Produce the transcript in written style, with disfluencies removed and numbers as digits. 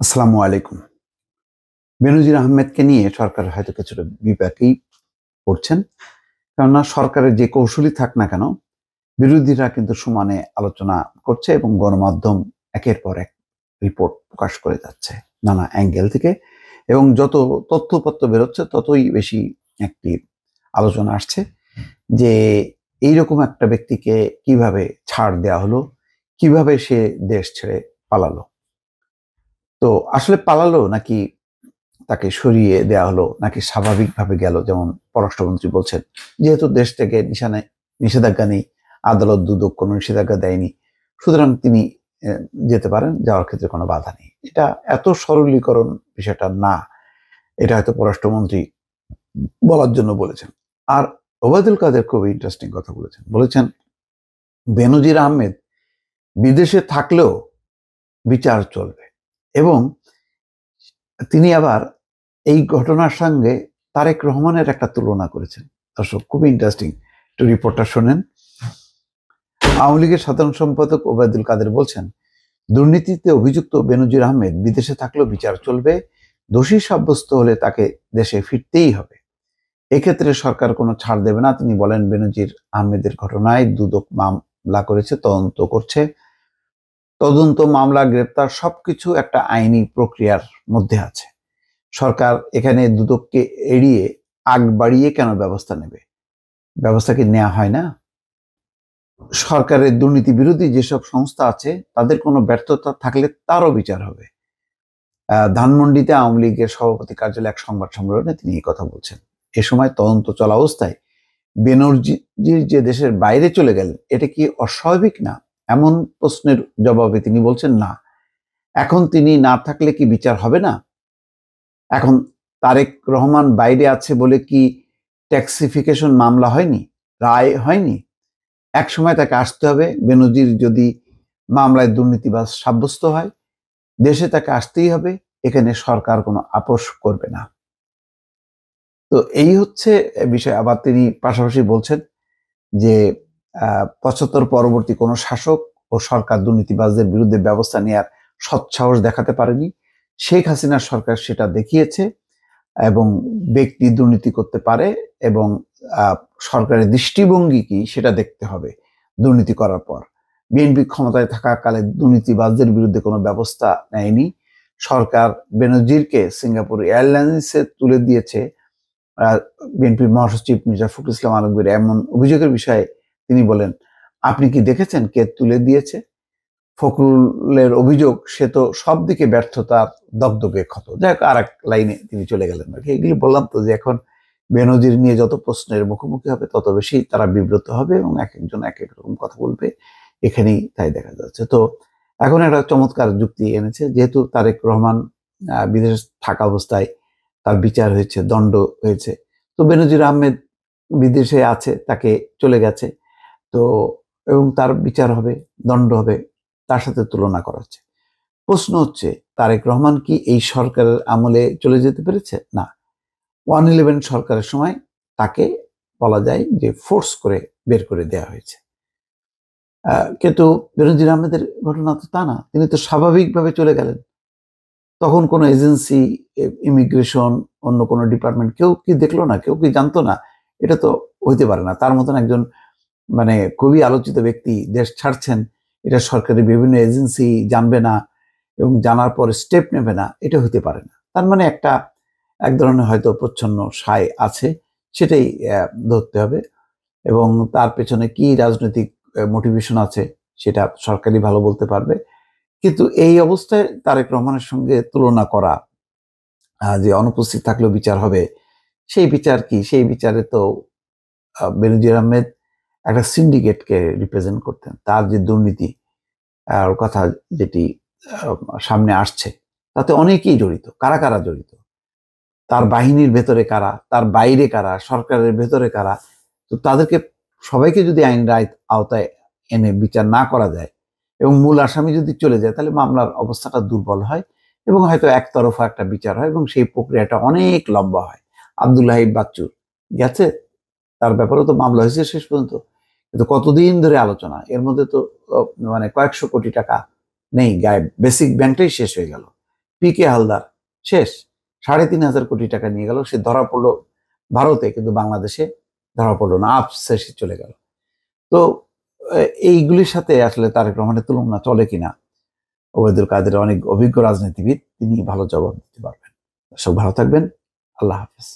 আসসালামু আলাইকুম। বেনজির আহমেদকে নিয়ে সরকার হয়তো কিছুটা বিপাকেই পড়ছেন। কেননা সরকারের যে কৌশলই থাক না কেন, বিরোধীরা কিন্তু সমানে আলোচনা করছে এবং গণমাধ্যম একের পর এক রিপোর্ট প্রকাশ করে যাচ্ছে নানা অ্যাঙ্গেল থেকে। এবং যত তথ্যপত্র বেরোচ্ছে ততই বেশি একটি আলোচনা আসছে যে এইরকম একটা ব্যক্তিকে কিভাবে ছাড় দেওয়া হলো, কিভাবে সে দেশ ছেড়ে পালালো। তো আসলে পালালো নাকি তাকে সরিয়ে দেওয়া হলো নাকি স্বাভাবিকভাবে গেল, যেমন পররাষ্ট্রমন্ত্রী বলছেন যেহেতু দেশ থেকে নিষেধাজ্ঞা নেই, আদালত দুদক কোনো নিষেধাজ্ঞা দেয়নি, সুতরাং তিনি যেতে পারেন, যাওয়ার ক্ষেত্রে কোনো বাধা নেই। এটা এত সরলীকরণ বিষয়টা না, এটা হয়তো পররাষ্ট্রমন্ত্রী বলার জন্য বলেছেন। আর ওবায়দুল কাদের খুব ইন্টারেস্টিং কথা বলেছেন বেনজির আহমেদ বিদেশে থাকলেও বিচার চলবে। এবং তিনি আবার এই ঘটনার সঙ্গে তারেক রহমানের একটা তুলনা করেছেন। দর্শক, খুবই ইন্টারেস্টিং, একটু রিপোর্টটা শোনেন। আওয়ামী লীগের সাধারণ সম্পাদক ওবায়দুল কাদের বলছেন, দুর্নীতিতে অভিযুক্ত বেনজির আহমেদ বিদেশে থাকলেও বিচার চলবে, দোষী সাব্যস্ত হলে তাকে দেশে ফিরতেই হবে। এক্ষেত্রে সরকার কোনো ছাড় দেবে না। তিনি বলেন, বেনজির আহমেদের ঘটনায় দুদক মামলা করেছে, তদন্ত করছে। তদন্ত, মামলা, গ্রেপ্তার সবকিছু একটা আইনি প্রক্রিয়ার মধ্যে আছে। সরকার এখানে দুদককে এড়িয়ে আগ বাড়িয়ে কেন ব্যবস্থা নেবে? ব্যবস্থা কি নেওয়া হয় না? সরকারের দুর্নীতি বিরোধী যেসব সংস্থা আছে তাদের কোনো ব্যর্থতা থাকলে তারও বিচার হবে। ধানমন্ডিতে আওয়ামী লীগের সভাপতি কার্যালয়ে এক সংবাদ সম্মেলনে তিনি এই কথা বলছেন। এ সময় তদন্ত চলা অবস্থায় বেনজির যে দেশের বাইরে চলে গেলেন, এটা কি অস্বাভাবিক না? এমন প্রশ্নের জবাবে তিনি বলছেন, না, এখন তিনি না থাকলে কি বিচার হবে না? এখন তারেক রহমান বাইরে আছে বলে কি ট্যাক্সিফিকেশন মামলা হয়নি, রায় হয়নি? এক সময় তাকে আসতে হবে। বেনজির যদি মামলায় দুর্নীতিবাজ সাব্যস্ত হয়, দেশে তাকে আসতেই হবে। এখানে সরকার কোনো আপোষ করবে না। তো এই হচ্ছে বিষয়। আবার তিনি পাশাপাশি বলছেন যে ৭৫ পরবর্তী কোনো শাসক ও সরকার দুর্নীতিবাজদের বিরুদ্ধে ব্যবস্থা নেওয়ার সৎসাহস দেখাতে পারেনি। শেখ হাসিনার সরকার সেটা দেখিয়েছে এবং ব্যক্তি দুর্নীতি করতে পারে এবং সরকারের দৃষ্টিভঙ্গি কি সেটা দেখতে হবে দুর্নীতি করার পর। বিএনপি ক্ষমতায় থাকাকালে দুর্নীতিবাজদের বিরুদ্ধে কোনো ব্যবস্থা নেয়নি। সরকার বেনজিরকে সিঙ্গাপুর এয়ারলাইন্সে তুলে দিয়েছে। বিএনপির মহাসচিব মির্জা ফখরুল ইসলাম আলমগীর এমন অভিযোগের বিষয়ে তিনি বলেন, আপনি কি দেখেছেন কে তুলে দিয়েছে? ফখরুলের অভিযোগ, সে তো সব দিকে ব্যর্থতার দগদগে ক্ষত। যাই হোক, আর এক লাইনে তিনি চলে গেলেন। এগুলি বললাম তো যে এখন বেনজির নিয়ে যত প্রশ্নের মুখোমুখি হবে তত বেশি তারা বিব্রত হবে এবং এক একজন এক এক রকম কথা বলবে। এখানেই তাই দেখা যাচ্ছে। তো এখন একটা চমৎকার যুক্তি এনেছে, যেহেতু তারেক রহমান বিদেশে থাকা অবস্থায় তার বিচার হয়েছে, দণ্ড হয়েছে, তো বেনজির আহমেদ বিদেশে আছে, তাকে চলে গেছে, তো এবং তার বিচার হবে, দণ্ড হবে, তার সাথে তুলনা করা হচ্ছে। প্রশ্ন হচ্ছে, তারেক রহমান কি এই সরকারের আমলে চলে যেতে পেরেছে? না, 111 সরকারের সময় তাকে বলা যায় যে ফোর্স করে বের করে দেওয়া হয়েছে। কিন্তু বেনজির আহমেদের ঘটনা তো তা না, তিনি তো স্বাভাবিকভাবে চলে গেলেন। তখন কোনো এজেন্সি, ইমিগ্রেশন, অন্য কোনো ডিপার্টমেন্ট কেউ কি দেখলো না? কেউ কি জানতো না? এটা তো হইতে পারে না। তার মতন একজন খুবই আলোচিত ব্যক্তি দেশ ছাড়ছেন, এটা সরকারি বিভিন্ন এজেন্সি জানবে না এবং জানার পর স্টেপ নেবে না, এটা হইতে পারে না। তার মানে এক ধরনের হয়তো প্রচ্ছন্ন সায় আছে, সেটাই ধরতে হবে। এবং তার পেছনে কি রাজনৈতিক মোটিভেশন আছে সেটা সরকারই ভালো বলতে পারবে। কিন্তু এই অবস্থায় তারেক রহমানের সঙ্গে তুলনা করা, যে অনুপস্থিত থাকলেও বিচার হবে, সেই বিচার কি? সেই বিচারে তো বেনজির আহমেদ একটা সিন্ডিকেটকে রিপ্রেজেন্ট করতেন। তার যে দুর্নীতি কথা যেটি সামনে আসছে, তাতে অনেকেই জড়িত। কারা কারা জড়িত? তার বাহিনীর ভেতরে কারা, তার বাইরে কারা, সরকারের ভেতরে কারা? তো তাদেরকে সবাইকে যদি আইন আওতায় এনে বিচার না করা যায় এবং মূল আসামি যদি চলে যায়, তাহলে মামলার অবস্থাটা দুর্বল হয় এবং হয়তো একতরফা একটা বিচার হয় এবং সেই প্রক্রিয়াটা অনেক লম্বা হয়। আব্দুল হাই বাচ্চু গেছে, তার ব্যাপারেও তো মামলা হয়েছে শেষ পর্যন্ত, কিন্তু কতদিন ধরে আলোচনা, এর মধ্যে তো কয়েকশো কোটি টাকা নেই গায়ে, বেসিক ব্যাংকটাই শেষ হয়ে গেল। PK হালদার শেষ, 3,500 কোটি টাকা নিয়ে গেল, সে ধরা পড়লো ভারতে, কিন্তু বাংলাদেশে ধরা পড়লো না, আফসেসে চলে গেল। তো এইগুলির সাথে আসলে তারেক রহমানের তুলনা চলে কিনা? ওবায়দুল কাদের অনেক অভিজ্ঞ রাজনীতিবিদ, তিনি ভালো জবাব দিতে পারবেন। সব ভালো থাকবেন, আল্লাহ হাফেজ।